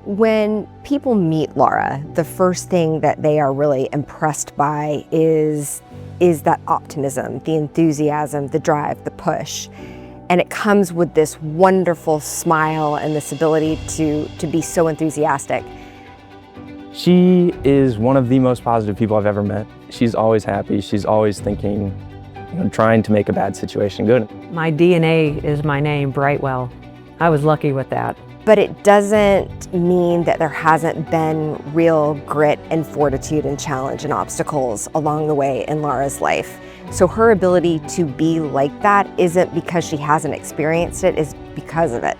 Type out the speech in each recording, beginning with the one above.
When people meet Laura, the first thing that they are really impressed by is that optimism, the enthusiasm, the drive, the push. And it comes with this wonderful smile and this ability to be so enthusiastic. She is one of the most positive people I've ever met. She's always happy. She's always thinking, trying to make a bad situation good. My DNA is my name, Brightwell. I was lucky with that. But it doesn't mean that there hasn't been real grit and fortitude and challenge and obstacles along the way in Laura's life. So her ability to be like that isn't because she hasn't experienced it, it's because of it.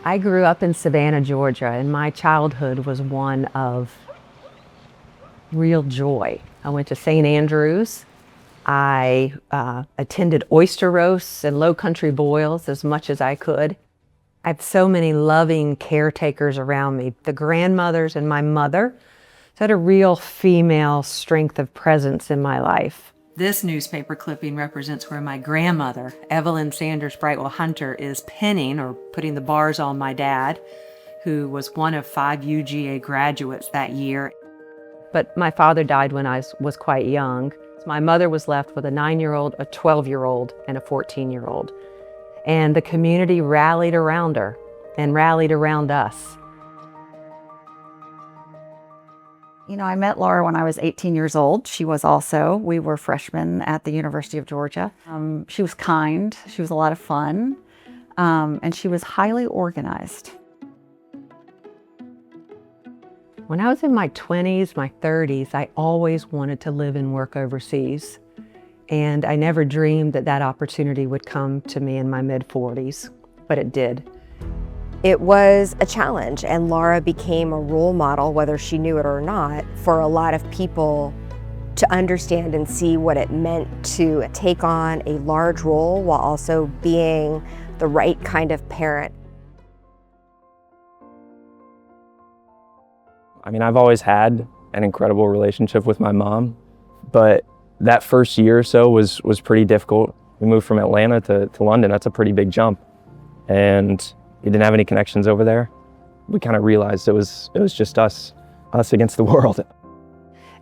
I grew up in Savannah, Georgia, and my childhood was one of real joy. I went to St. Andrews. I attended oyster roasts and low country boils as much as I could. I have so many loving caretakers around me, the grandmothers and my mother. So I had a real female strength of presence in my life. This newspaper clipping represents where my grandmother, Evelyn Sanders Brightwell Hunter, is pinning or putting the bars on my dad, who was one of 5 UGA graduates that year. But my father died when I was quite young. My mother was left with a 9-year-old, a 12-year-old, and a 14-year-old. And the community rallied around her and rallied around us. I met Laura when I was 18 years old. We were freshmen at the University of Georgia. She was kind, she was a lot of fun, and she was highly organized. When I was in my 20s, my 30s, I always wanted to live and work overseas. And I never dreamed that that opportunity would come to me in my mid-40s, but it did. It was a challenge, and Laura became a role model, whether she knew it or not, for a lot of people to understand and see what it meant to take on a large role while also being the right kind of parent. I've always had an incredible relationship with my mom, but that first year or so was pretty difficult. We moved from Atlanta to London. That's a pretty big jump. And we didn't have any connections over there. We kind of realized it was just us against the world.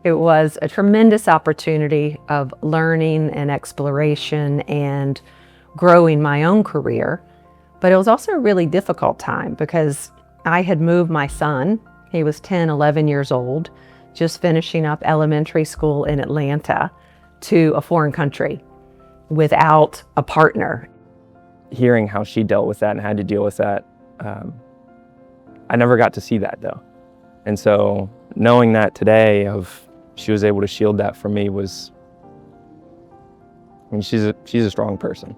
It was a tremendous opportunity of learning and exploration and growing my own career. But it was also a really difficult time because I had moved my son. He was 10, 11 years old, just finishing up elementary school in Atlanta, to a foreign country without a partner. Hearing how she dealt with that and had to deal with that, I never got to see that though. And so knowing that today she was able to shield that from me she's a strong person.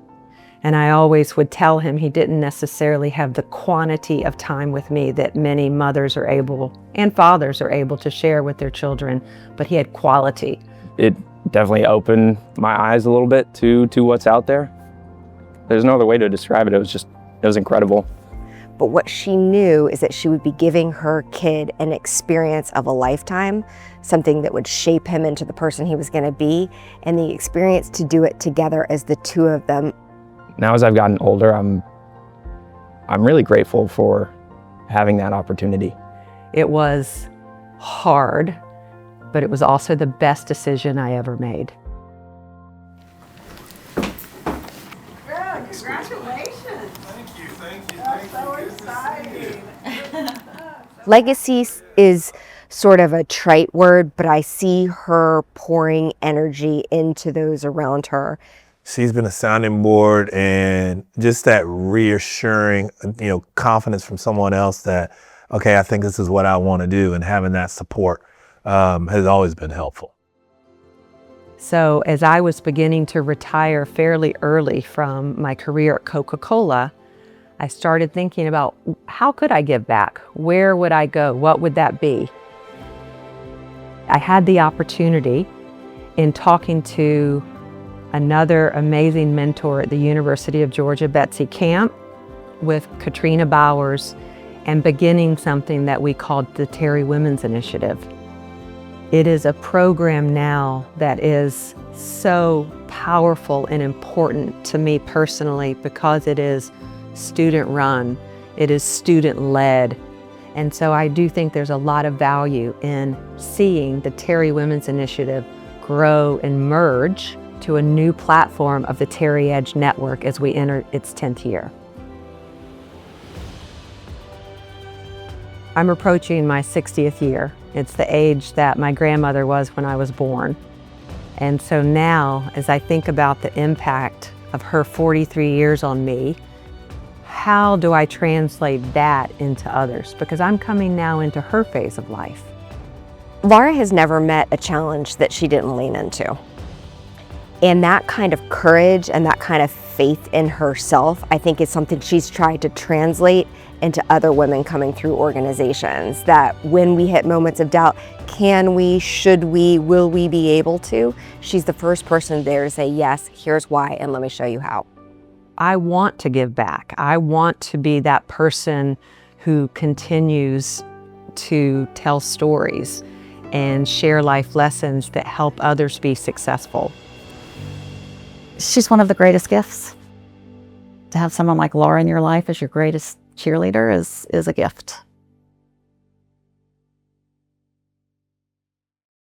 And I always would tell him he didn't necessarily have the quantity of time with me that many mothers are able and fathers are able to share with their children, but he had quality. It definitely opened my eyes a little bit to what's out there. There's no other way to describe it. It was incredible. But what she knew is that she would be giving her kid an experience of a lifetime, something that would shape him into the person he was going to be, and the experience to do it together as the two of them. Now as I've gotten older, I'm really grateful for having that opportunity. It was hard, but it was also the best decision I ever made. Yeah, congratulations. Thank you. That's so exciting. Legacy is sort of a trite word, but I see her pouring energy into those around her. She's been a sounding board and just that reassuring, confidence from someone else that, okay, I think this is what I want to do, and having that support has always been helpful. So as I was beginning to retire fairly early from my career at Coca-Cola, I started thinking about how could I give back? Where would I go? What would that be? I had the opportunity in talking to another amazing mentor at the University of Georgia, Betsy Camp, with Katrina Bowers, and beginning something that we called the Terry Women's Initiative. It is a program now that is so powerful and important to me personally because it is student run, it is student led. And so I do think there's a lot of value in seeing the Terry Women's Initiative grow and merge to a new platform of the Terry Edge Network as we enter its 10th year. I'm approaching my 60th year. It's the age that my grandmother was when I was born. And so now, as I think about the impact of her 43 years on me, how do I translate that into others? Because I'm coming now into her phase of life. Laura has never met a challenge that she didn't lean into. And that kind of courage and that kind of faith in herself, I think, is something she's tried to translate into other women coming through organizations, that when we hit moments of doubt, can we, should we, will we be able to? She's the first person there to say, yes, here's why, and let me show you how. I want to give back. I want to be that person who continues to tell stories and share life lessons that help others be successful. She's one of the greatest gifts. To have someone like Laura in your life as your greatest cheerleader is a gift.